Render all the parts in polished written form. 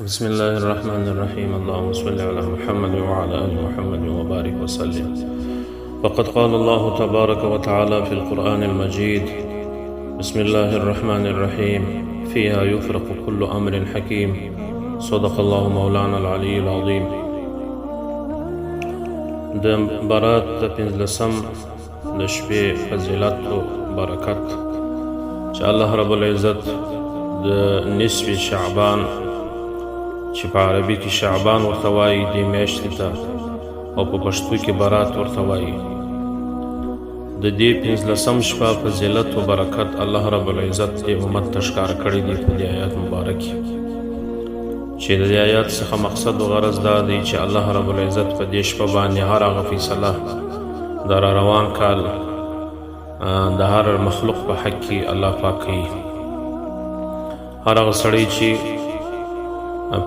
بسم الله الرحمن الرحيم اللهم صل على محمد وعلى آل محمد وبارك وسلم. فقد قال الله تبارك وتعالى في القرآن المجيد: بسم الله الرحمن الرحيم فيها يفرق كل أمر حكيم. صدق الله مولانا العلي العظيم. د برات د پنځلسم د شپې فضیلت او برکت چې الله رب العزت د نصف شعبان چې په عربي کې شعبان ورته وایي دې میاشتې ته او په پښتو کې برات ورته وایي، د دې پنځلسم شپه فضیلت او برکت الله رب العزت دې امت ته ښکاره کړی دی په دې آیات مبارک کې، چې د دې آیات څخه مقصد او غرض دا دی چې الله رب العزت په دې شپه باندې هر هغه فیصله د روان کال د هر مخلوق په حق کې الله پاک کوي. هر هغه سړی چې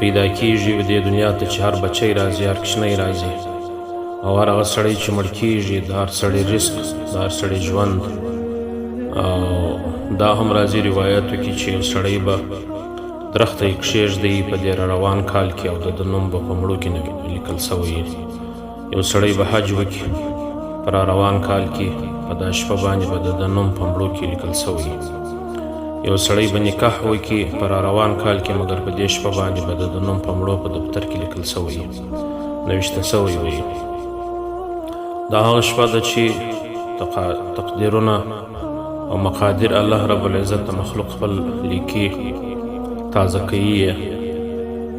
پیدا کیږي د دې دنیا ته، چې هر بچی راځي، هر کوچنی راځي، او هر هغه سړی چې مړ کیږي، د هر سړی رزق، د هر سړی ژوند، او دا هم راځي روایاتو کې چې یو سړی به درخته یې کښېږدي په دې روان کال کې، او د ده نوم به په مړو کې نه لیکل سوی. یو سړی به حج وکړي په روان کال کې، په دا شپه باندې به د ده نوم په مړو کې لیکل سوی. یو سړی به نکاح وکړي په روان کال کې، مګر په دې شپه باندې به د ده نوم په مړو په دفتر کې لیکل سوی، نوشته سوی وي. دا هغه شپه ده چې تقدیرونه او مقادیر الله رب العزت د مخلوق خپل لیکي، تازه کوي،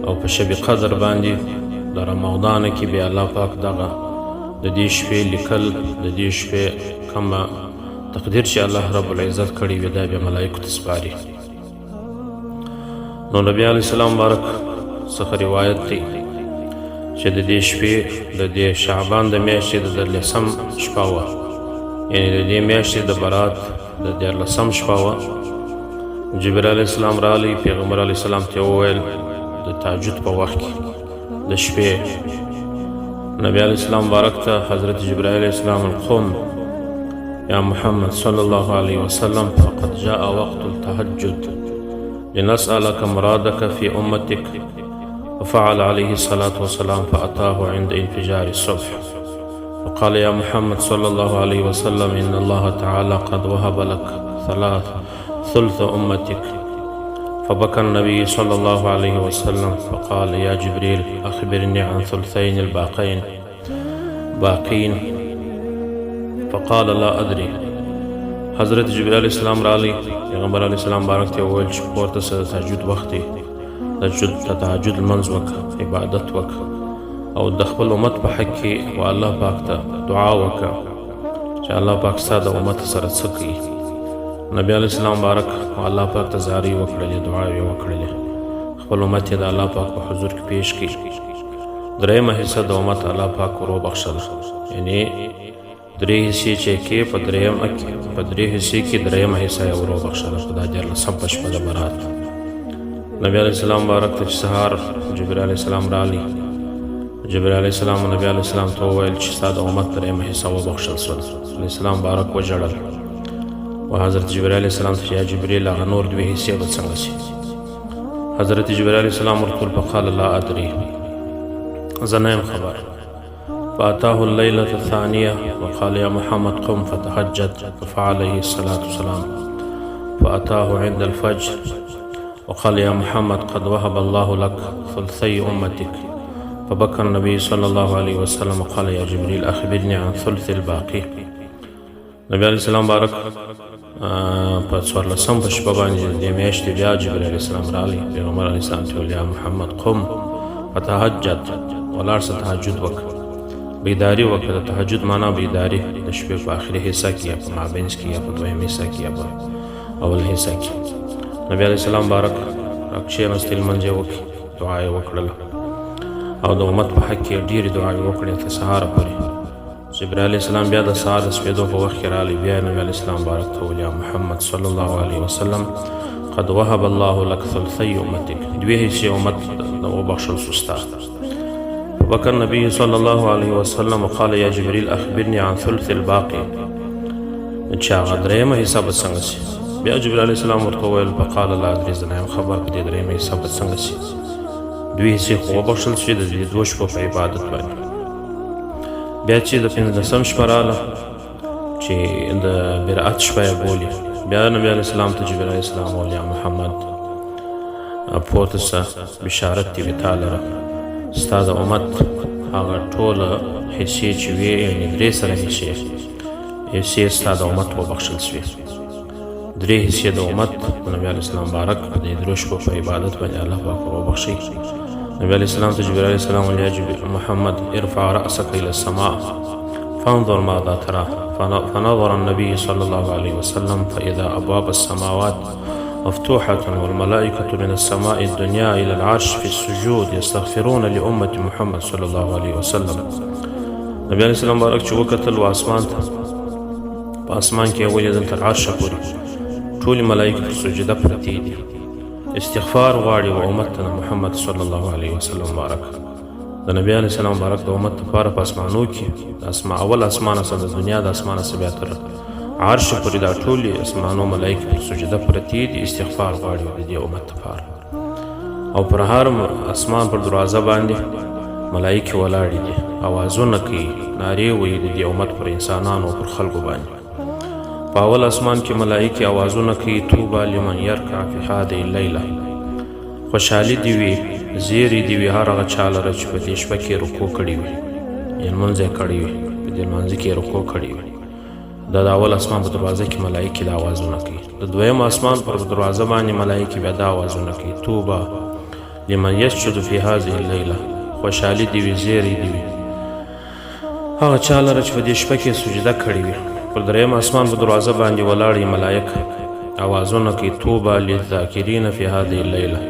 او په شب قدر باندې د رمضان کې بیا الله پاک دغه د دې شپې لیکل، د دې شپې کومه تقدیر چې الله رب العزت کړی وي دا بیا ملایکو ته سپاري. نو نبی علیه السلام مبارک څخه روایت دی چې د دې شپې د دې شعبان د میاشتې د 14 شپه وه، یعنې د دې میاشتې د برات د 14 شپه وه. جبرائیل علیه السلام راغلی، پیغمبر علیه السلام ته وویل د تهجد په وخت کې د شپې، نبی علیه السلام مبارک ته حضرت جبرائیل علیه السلام القم یا محمد صلی الله علیه وسلم فقد جاء وقت التهجد لنسألك مرادك في أمتك. وفعل عليه الصلاة والسلام فأتاه عند انفجار الصبح وقال يا محمد صلى الله عليه وسلم إن الله تعالى قد وهب لك ثلث أمتك. فبكى النبي صلى الله عليه وسلم فقال يا جبريل أخبرني عن ثلثين الباقين فقال لا أدري. حضرت جبرائیل علیه السلام راغلی، پیغمبر علیه السلام مبارک ته وویل چې پورته شه، د تهجد وخت دی، د تهجد لمونځ وکړه، عبادت وکړه، او د خپل امت په حق کې و الله پاک ته دعا وکړه چې الله پاک ستا د امت سره څه کوي. نبی علیه السلام مبارک الله پاک ته زارۍ وکړلې، دعاوې وکړلې، خپل امت یې د الله پاک په حضور کې پیش کړي. درېیمه حصه د امت الله پاک ورو بخښله، یعنې درې حصې چې کې په درې حصې کې درېیمه حصه یې ورو بخښله په دا 14 شپه د برات. نبی علیه السلام مبارک ته چې سهار جبرائیل علیه السلام راغلی، جبرائیل علیه السلام نبی علیه السلام ته وویل چې ستا د امت درېیمه حصه وبخښل شوله. علیه السلام مبارک وژړل، و حضرت جبرائیل علیه السلام ته یا جبریل هغه نور 2 حصې به څنګه شي؟ حضرت جبرائیل علیه السلام ورته فقال لا ادري، زه نه یم خبر. فأتاه الليلة الثانية وقال يا محمد قم فتهجد. ففعل عليه الصلاة والسلام فأتاه عند الفجر وقال يا محمد قد وهب الله لك ثلثي أمتك. فبكى النبي صلى الله عليه وسلم وقال يا جبريل أخبرني عن ثلث الباقي. نبی علیه السلام مبارک په 14 شپه باندې د میاشتې بیا جبرائیل علیه السلام راغلی، پیغمبر علیه السلام ته ویل یا محمد قم فتهجد، ولاړ شه تهجد وکړه، بیداری وکړه. د تهجد معنا بیداری د شپې په آخري حصه کې، یا په مابینځ کې، یا په دویم حصه کې، یا په اول حصه کې. نبی علیه السلام مبارک راکښېناست، لمونځ یې وکړي، دعا یې وکړله، او د امت په حق کې ډېرې دعاوې وکړې تر سهاره پورې. جبرائیل علیه السلام بیا د سهار د سپېدو په وخت کې راغلی، بیا یې نبي علیه السلام مبارک ته وویل یا محمد صلی الله علیه وسلم قد وهب الله لك ثلثي امتك، 2 حصې امت وبخښل شو ستا. فبكى النبي صلى الله عليه وسلم وقال يا جبريل أخبرني عن ثلث الباقي. چې هغه درېیمه حصه به څنګه شي؟ بیا جبرائیل علیه السلام ورته وویل فقال لا ادري، زه نه یم خبر په دې درېیمه حصه به څنګه شي. دوی حصې خو وبخښل شوې د دې 2 شپو په عبادت باندې. بیا چې د 15 شپه راغله چې د برأت شپه یې بولي، بیا نبي علیه السلام ته جبرائیل علیه السلام وویل یا محمد پورته سه بشارت دې وي تا لره ستا د امت هغه ټوله حصې چې وې یعنې 3 سره حصې ستا د امت وبخښل شوې. 3 حصې د امت د نبي علیه السلام بارک په دې 2 شپو په عبادت باندې الله پاک وبخښي. نبي علیه السلام ته جبرائیل علیه السلام وویل یا محمد ارفع رأسك إلى السماء فانظر ماذا ترى فنظر النبي صلى الله عليه وسلم فإذا أبواب السماوات مفتوحة والملائكة من السماء الدنيا إلى العرش في السجود يستغفرون لأمة محمد صلى الله عليه وسلم. نبي عليه السلام بارک چې وکتل و اسمان ته، په اسمان کې یې ولیدل تر عرشه پورې ټولې ملایکې په سجده پرتې دي، استغفار غواړي و امت ته محمد صلی الله علیه وسلم بارک. د نبی علیه السلام بارک د امت لپاره په اسمانو کې د اول اسمانه څخه د دنیا د اسمانه څخه بیا تر عرش پورې دا ټولې اسمانو ملایکې په سجده پرتې دي، استغفار غواړي د دې امت لپاره. او پر هر اسمان پر دروازه باندې ملایکې ولاړې دي، اوازونه کوي، نارې وایي د دې امت پر انسانانو او پر خلکو باندې. په اول اسمان کې ملایکې اوازونه کوي طوبی لمن یرکع فی هذه اللیله، خوشحالي دي وي، زیری دي وي هر هغه چا لره چې په دې شپه کې رکوع کړې وي، یعنې لمونځ یې کړی وي، په دې لمانځه کې رکوع کړې وي. دا د اول اسمان په دروازه کې ملایکې دا اوازونه کوي. د دویم اسمان پر دروازه باندې ملایکې بیا دا اوازونه کوي طوبی لمن یسجد فی هذه اللیله، خوشحالي دي وي، زیری دي وي هغه چا لره چې په دې شپه کې سجده کړې وي. پر دریم اسمان په دروازه باندې ولاړې ملایکه اوازونه کوي طوبی للذاکرین فی هذه اللیله،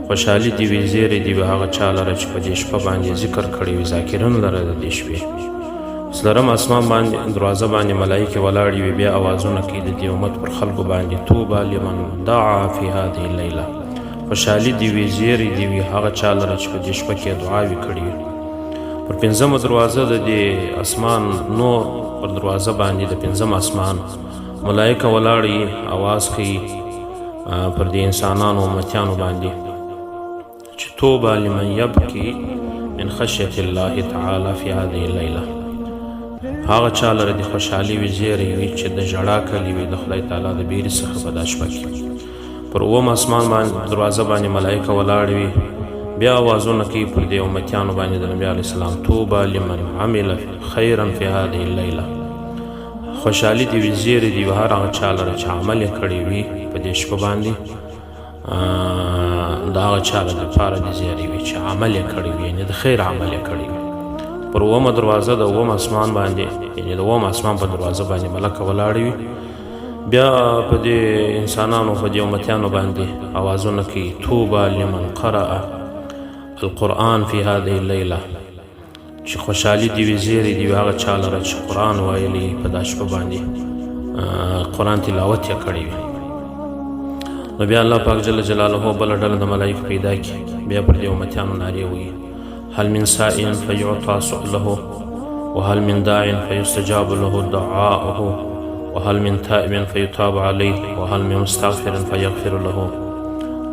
خوشحالي دي وي، زیری دي وي هغه چا لره چې په دې شپه باندې ذکر کړی وي، ذاکرین لره د دې شپې. څلورم اسمان باندې دروازه باندې ملایکې ولاړې وي، بیا اوازونه کوي د دې امت پر خلکو باندې طوبی لمن دعا فی هذه اللیله، خوشحالي دي وي، زیری دي وي هغه چا لره چې په دې شپه کې دعاوې کړې وي. پر 5مه دروازه د دې اسمان نور پر دروازه باندې د 5م اسمان ملایکه ولاړې اواز کوي پر دې انسانانو امتیانو باندې چې طوبی لمن یبکی من خشیة الله تعالی فی هذه اللیله، هغه چا لره د خوشحالي وي، زیری وي چې د ژړا کلي وي د خدای تعالی د بیرې څخه په دا شپه کې. پر 7م اسمان باندې دروازه باندې ملایکه ولاړې وي، بیا اوازونه کوي پر دې امتیانو باندې د نبي علیه السلام طوبی لمن عمل خیرا فی هذه اللیله، خوشحالي دي وي، زیری دي وي هر هغه چا لره چې عمل یې کړی وي په دې شپه باندې، د هغه چا لپاره دې زیری وي چې عمل یې کړی وي، یعنې د خیر عمل یې کړی وي. پر 7مه دروازه د 7م اسمان باندې یعنې د 7م اسمان په دروازه باندې ملکه ولاړې وي، بیا په دې انسانانو په دې امتیانو باندې اوازونه کوي طوبی لمن قرأ القرآن فی هذه اللیله، چې خوشحالي دي وي، زیری دي وي هغه چا لره چې قرآن ویلی په دا شپه باندې قرآن تلاوت یې کړی وي. نو بیا الله پاک جل جلاله بله ډله د ملایکو پیدا کړي، بیا پر دې امتیانو نارې وایي هل من سائل فیعطى سؤله وهل من داع فیستجاب له دعاؤه وهل من تائب فیتاب علیه وهل من مستغفر فیغفر له.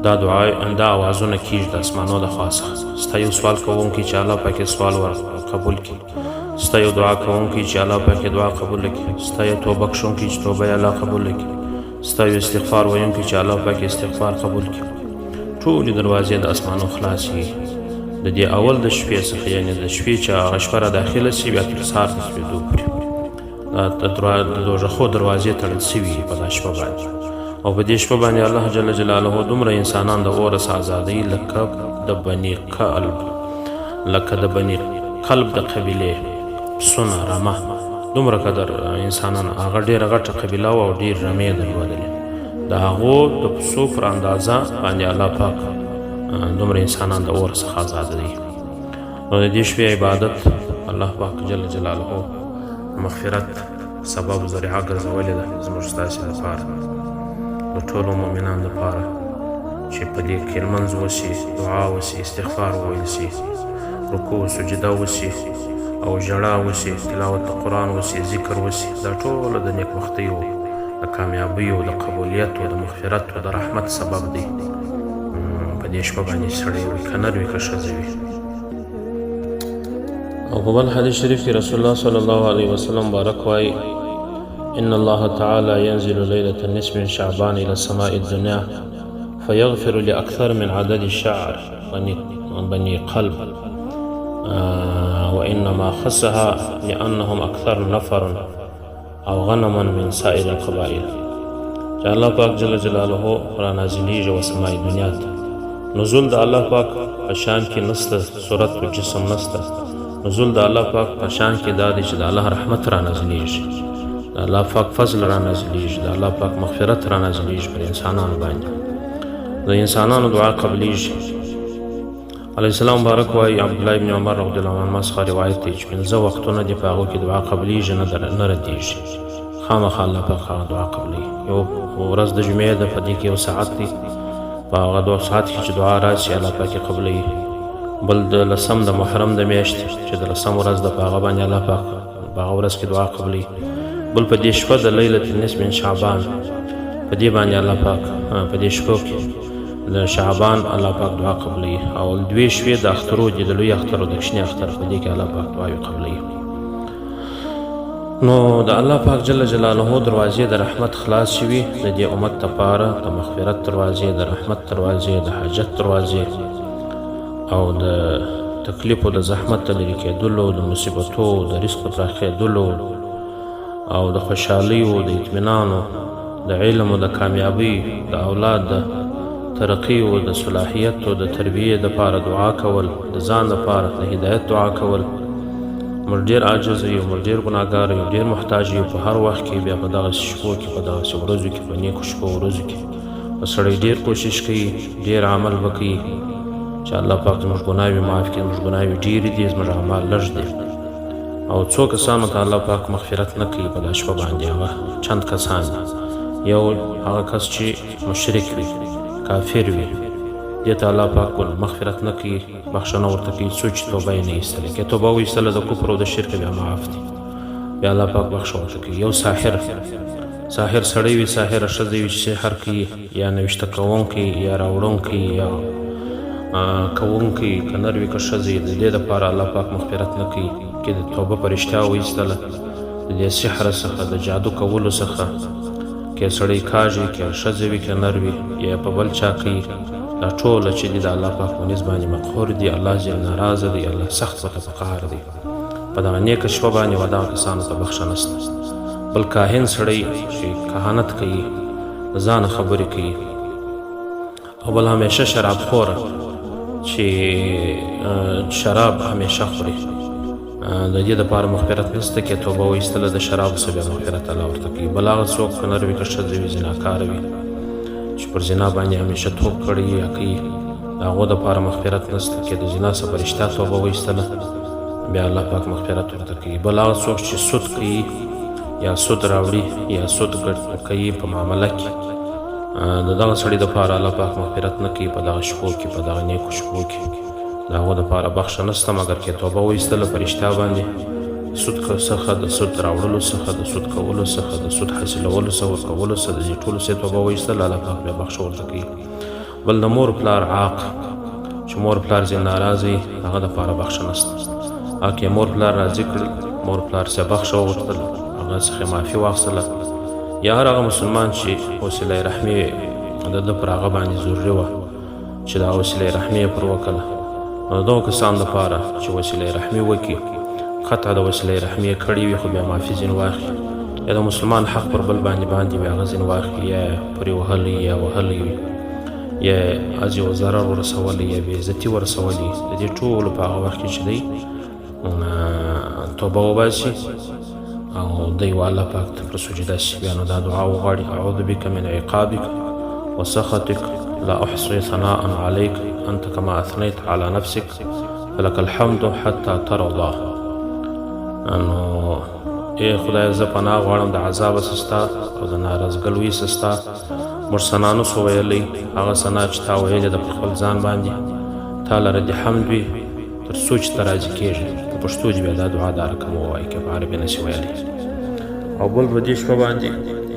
دا اوازونه کیږي د اسمانو د خاصه. ستا یو سوال کوونکی چې الله پاک سوال قبول کړي، ستا یو دعا کوونکی چې الله پاک دعا قبول کړي، ستا یو توبه بخښونکی چې توبه یې الله قبول کړي، ستا یو استغفار ویونکی چې الله پاک استغفار قبول کړي. ټولې دروازې د اسمانو خلاصې د دې اول د شپې څخه، یعنې د شپې چې هغه شپه را داخله سي بیا تر سهار د سپېدو پورې د دوزخو دروازې تړل سوي په دا شپه باندې. او په دې شپه باندې الله جل جلاله دومره انسانان د اور څخه ازادوي لکه د بني قلب د قبیلې پسونه رمه، دومره قدر انسانان هغه ډېره غټه قبیله وه او ډېر رمې یې درلودلې. د هغو د پسو پر اندازه باندې الله پاک دومره انسانان د اور څخه ازادوي. نو د دې شپې عبادت الله پاک جل جلاله مغفرت سبب ذریعه ګرځولې ده زموږ ستاسې لپاره، د ټولو مؤمنانو لپاره چې په دې کې لمونځ وشي، دعا وشي، استغفار وویل شي، رکوع سجده وشي او ژړا وشي، تلاوت د قرآن وشي، ذکر وشي. دا ټوله د نیکبختیو، د کامیابیو، د قبولیت او د مغفرت او د رحمت سبب دی. په دې شپه باندې سړی وي که نر وي که ښځه وي. او په بل حدیث شریف کې رسول الله صلی الله علیه وسلم بارک وایي إن الله تعالى ينزل ليلة النصف من شعبان إلى السماء الدنيا فيغفر لأكثر من عدد الشعر بني قلب وإنما خصها لأنهم أكثر نفر أو غنما من سائر القبائل. الله پاک جل جلاله را نازلیږي و سماء دنیا ته. نزول د الله پاک په شان کې نسته، صورت و جسم نسته. نزول د الله پاک په شان کې دا دی چې د الله رحمت را نازلیږي، د الله پاک فضل را نازلیږي، د الله پاک مغفرت را نازلیږي پر انسانانو باندې. د انسانانو دعا قبلیږي. علیه السلام مبارک وایي عبدالله ابن عمر رضی الله عنهما څخه روایت دی چې 5 وختونه دي په هغو کې دعا قبلیږي نه ردیږي. خامخا الله پاک هغه دعا قبلوي. یو ورځ د جمعې ده، په دې کې 1 ساعت دی، په هغه 2 ساعت کې چې دعا راشي الله پاک یې قبلوي. بل د 10 د محرم د میاشتې چې د 10 ورځ ده، په هغه باندې الله پاک په هغه ورځ کې دعا قبلوي. بل په دې شپه د لیلة النصف من شعبان، په دې باندې الله پاک په دې شپو کې د شعبان الله پاک دعا قبلوي. او 2 شپې د اخترو دي، د لوی اختر او د کوچني اختر، په دې کې الله پاک دعا قبلوي. نو د الله پاک جل جلاله دروازې د رحمت خلاص شوي د دې امت لپاره، د مغفرت دروازې، د رحمت دروازې، د حاجت دروازې، او د تکلیف او د زحمت د لرې کېدلو، د مصیبتو، د رزق پراخېدلو، او د خوشحالۍ او د اطمینانو، د علم او د کامیابۍ، د اولاد د ترقی او د صلاحیت او د تربیې دپاره دعا کول، د ځان دپاره د هدایت دعا کول. موږ ډېر عاجز یو، موږ ډېر ګناهګار یو، ډېر محتاج یو. په هر وخت کې بیا په دغسې شپو کې، په دغسې ورځو کې، په نیکو شپو ورځو کې په سړی ډېر کوشش کوي، ډېر عمل به کوي چې الله پاک زموږ ګناوې معاف کړي. زموږ ګناوې ډېرې دي، زموږ اعمال لږ دي. او څو کسانو ته الله پاک مغفرت نه کوي په دا شپه باندې، هغه چند کسان. یو هغه کس چې مشرک وي، کافر وي، دې ته الله پاک مغفرت نه کوي، بخښنه ورته کوي څو چې توبه یې نه ایستلې. که توبه وایستله د کفر او د شرک بیا معاف دي، بیا الله پاک بخښه ورته کوي. یو ساحر سړی وي، ساحره ښځه وي چې سحر کوي، یا نوشته کوونکی، یا راوړونکی، یا کوونکی، که نر وي که ښځه وي، د دې دپاره الله پاک مغفرت نه کوي. که د توبه په رښتیا وایستله د دې سحر څخه، د جادو کولو څخه، که سړی کاږي، که ښځه وي که نر وي، یا په بل چا کوي، دا ټوله چې دي د الله پاک په نسبت باندې مقهور دي. الله جل ناراضه دی، الله سخت ورته په قهر دی. په دغه نیکه شپه باندې و دغه کسانو ته بخښه نشته. بل کاهن سړی چې کهانت کوي، ځان خبرې کوي. او بل همیشه شراب خوره چې شراب همیشه خوري، د دې دپاره مغفرت نشته. که توبه وایستله د شرابو څخه بیا مغفرت الله ورته کوي. بل هغه څوک که نر وي که ښځه وي، زناکاره وي چې پر زنا باندې همیشه توب کړی یا کوي، د هغو دپاره مغفرت نشته. که د زنا څخه په رښتیا توبه وایستله بیا الله پاک مغفرت ورته کوي. بل هغه څوک چې سود کوي، یا سود راوړي، یا سود کوي په معامله کې، د دغه سړي دپاره الله پاک مغفرت نه کوي په دغه شپو کې، په دغه نیکو شپو کې. د هغو دپاره بخښه نشته، مګر که توبه وایستله په رښتیا باندې سود څخه، د سود راوړلو څخه، د سود کولو څخه، د سود حاصلولو څخه، ورکولو څخه، د دې ټولو څخه توبه وایستله الله پاک بیا بخښه ورته کوي. بل د مور پلار عاق چې مور پلار ځینې ناراضه وي، هغه دپاره بخښه نشته. هغه که مور پلار راضي کړل، مور پلار څخه بخښه وغوښتله، هغه څخه معافي واخیستله، یا هر هغه مسلمان چې وسیله رحمي د ده پر هغه باندې ضروري وه چې دا وسیله رحمي یې پر وکړله، نو د دغو کسانو دپاره چې وسیله رحمي وکړي، قطع د وسیله رحمي کړې وي خو بیا معافي ځینې واخلي، یا د مسلمان حق پر بل باندې وي هغه ځینې واخلي، یا پرې وهلی یا وهلی وي، یا از یو ضرر ورسولی، یا بې عزتي ورسولی. د دې ټولو په هغه وخت کې چې دی توبه وباسي او دی الله پاک ته پر سجده شي، بیا نو دا دعا وغواړي: اعوذ بک من عقابک وسخطک لا احصي ثناء عليك انت كما اثنيت على نفسك فلك الحمد حتى ترضى. نو ای خدای زه پناه غواړم د عذاب سستا او د ناراضګلوي سستا. موږ ثنا نسو ویلی، هغه ثنا چې تا ویلې ده په خپل ځان باندې، تا لره د حمد وي تر څو چې ته راضي کېږې. په پښتو ژبه دا دعا دا رقم ووایي که په عربي نشي ویلی. او بل په دې شپه باندې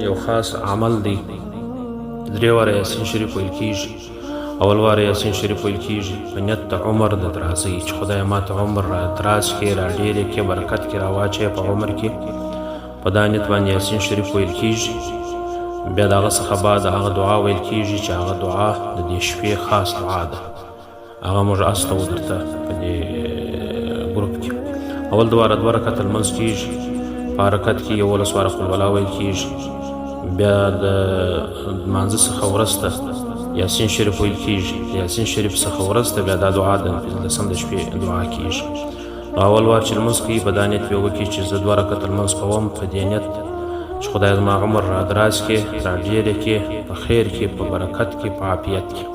یو خاص عمل دی، 3 واره یاسین شریف ویل کېږي، اول وار یاسین شریف ویل کیږي په نیت د عمر د درازۍ چې خدای ماته عمر را دراز کړي را ډېر کړي برکت کړي را واچوي په عمر کې په دا نیت باندې یاسین شریف ویل کیږي بیا د هغه څخه بعد هغه دعا ویل کیږي چې هغه دعا د دې شپې خاص دعا ده هغه موږ استو درته په دې ګروپ کې اول دوه رکعت لمونځ کیږي په حرکت کې 11 واره قل والله ویل کیږي بیا د لمانځه څخه وروسته یاسین شریف ویل کیږي یاسین شریف څخه وروسته بیا دا دعا د 15 د شپې دعا کیږي اول وار چې لمونځ کوي په دا نیت بیا وکړي چې زه 2 رکعت لمونځ کوم په دې نیت چې خدای زما عمر را دراز کړي را ډېر کړي په خیر کې په برکت کې په عافیت کې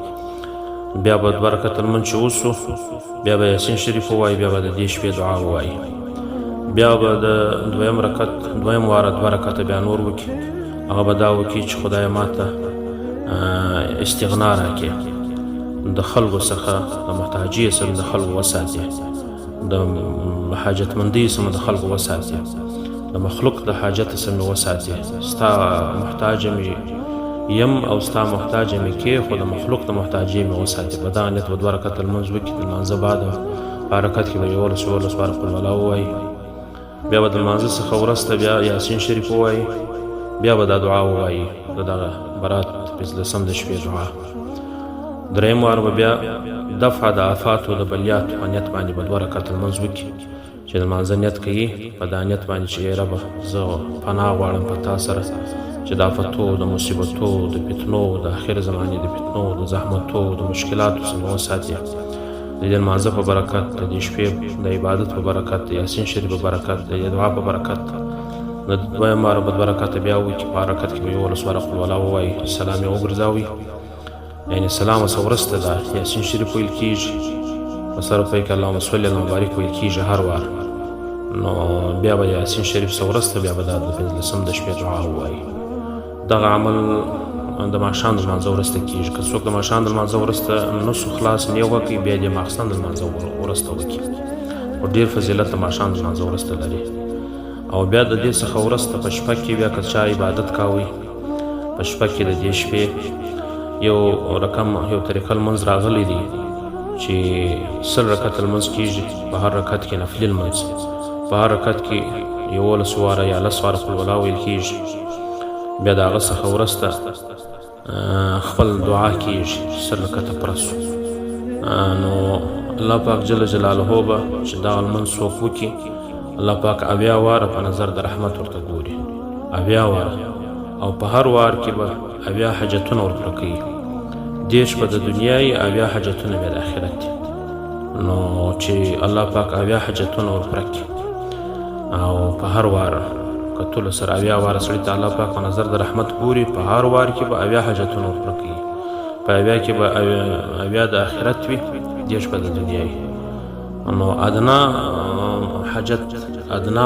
بیا به 2 رکعت لمونځ چې وسو بیا به یاسین شریف ووایي بیا به د دې شپې دعا ووایي بیا به د دویم واره 2 رکعت بیا نور وکړي هغه به دا وکړي چې خدای ماته استغنا راکړي د خلکو څخه د محتاجۍ سره د خلکو وساتي د حاجتمندۍ سره د خلکو وساتي د مخلوق د حاجت سره وساتي ستا محتاج یم او ستا محتاج مې کې خو د مخلوق د محتاجۍ مې وساتي په دغه نیت به 2 رکعت لمونځ وکړي د لمانځه بعد په حرکت کې به 11 واره قل والله ووایي بیا به د لمانځه څخه وروسته بیا یاسین شریف ووایي بیا به دا دعا ووایي د دغه برات 15 د شپې دعا دریم وار به بیا دفع د آفاتو د بلیاتو په نیت باندې به 2 رکعت لمونځ وکړي چې د لمانځه نیت کوي په دا نیت باندې چې ای ربه زه پناه غواړم په تا سره چې د آفتو د مصیبتو د فتنو د آخر زمانې د فتنو د زحمتو د مشکلاتو څخه وساتي د دې لمانځه په برکت د دې شپې د عبادت په برکت د یاسین شریف په برکت د دعا په برکت د دویم وار به 2 رکعت بیا وکړي په حرکت کې به 11 واره قل والله ووایي سلام یې وګرځاوي یعنې سلام څخه وروسته دا یاسین شریف ویل کیږي په سر په کې اللهم صل علی مبارک ویل کیږي هر وار نو بیا به یاسین شریف څخه وروسته بیا به دا د 15 د شپې دعا ووایي دغه عمل د ماښام د لمانځه وروسته کیږي که څوک د ماښام د لمانځه وروسته نصو خلاص نیغه کوي بیا د ماخستن د لمانځه وروسته وکړي او ډېر فضیلت د ماښام د لمانځه وروسته لري او بیا د دې څخه وروسته په شپه کې بیا که چا عبادت کوي په شپه کې د دې شپې یو طریقه لمونځ راغلی دی چې 100 رکعت لمونځ کیږي په هر رکعت کې نفلي لمونځ په هر رکعت کې 11 واره یا 10 واره قل والله ویل کیږي بیا د هغه څخه وروسته خپل دعا کیږي 100 رکعته پرسو نو الله پاک جل جلاله به چې دغه لمونځ څوک وکړي الله پاک 80 واره په نظر د رحمت ورته ګوري 80 واره او په هر وار کې به 80 حاجتونه ورپوره کوي 10 به د دنیا یې 80 حاجتونه بیا د آخرت دي نو چې الله پاک 80 حاجتونه ورپوره کړي او په هر وار کتلو سره 80 واره سړي ته الله پاک په نظر د رحمت ګوري په هر وار کې به 80 حاجتونه ورپوره کوي په 80 کې به 80 د آخرت وي 10 به د دنیا یې نو ادنا حاجت ادنا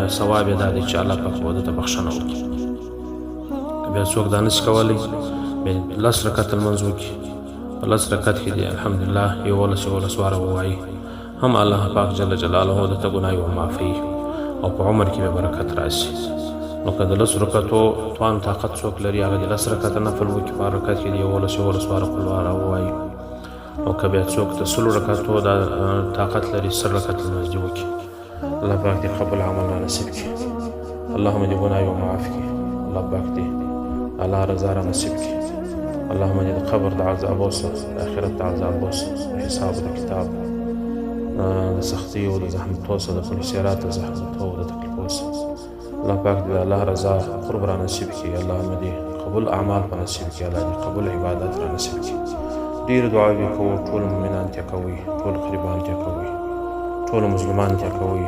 ثواب یې دا دی چې الله پاک به ورته بخښنه وکړي بیا څوک دا نشي کولی بیا 10 رکعت لمونځ وکړي په 10 رکعت کې دی الحمدلله 11 واره ووایي هم الله پاک جل جلاله درته ګناه ومعافوي او په عمر کې به برکت راشي نو که د 10 رکعتو توان طاقت څوک لري هغه د 10 رکعته نفل وکړي په هر رکعت کې 11 واره قل والله ووایي او که بیا څوک د 100 رکعتو د طاقت لري 100 رکعت لمونځ دې وکړي الله پاک دې قبول عمل را نصیب کړي اللهم دې ګناه ومعاف کړي الله پاک دې الله رضا را نصیب کړي اللهم دې د قبر د عذاب اوسه د آخرت د عذاب اوسه د حساب د کتاب د سختي او د زحمتو سره د پلیسیرات د زحمتو او د تکلیفو سره الله پاک دې الله رضا قرب را نصیب کړي اللهم دې قبول اعمال په نصیب کړي الله دې قبول عبادت را نصیب کړي ډېر دعاوې کوو ټول مؤمنان ته کوي ټول غریبان ته کوي ټول مسلمان ته کوي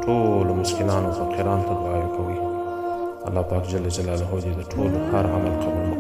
ټول مسکینان او فقیران ته دعاوې کوي الله پاک جل جلاله دې د ټول هر عمل قبول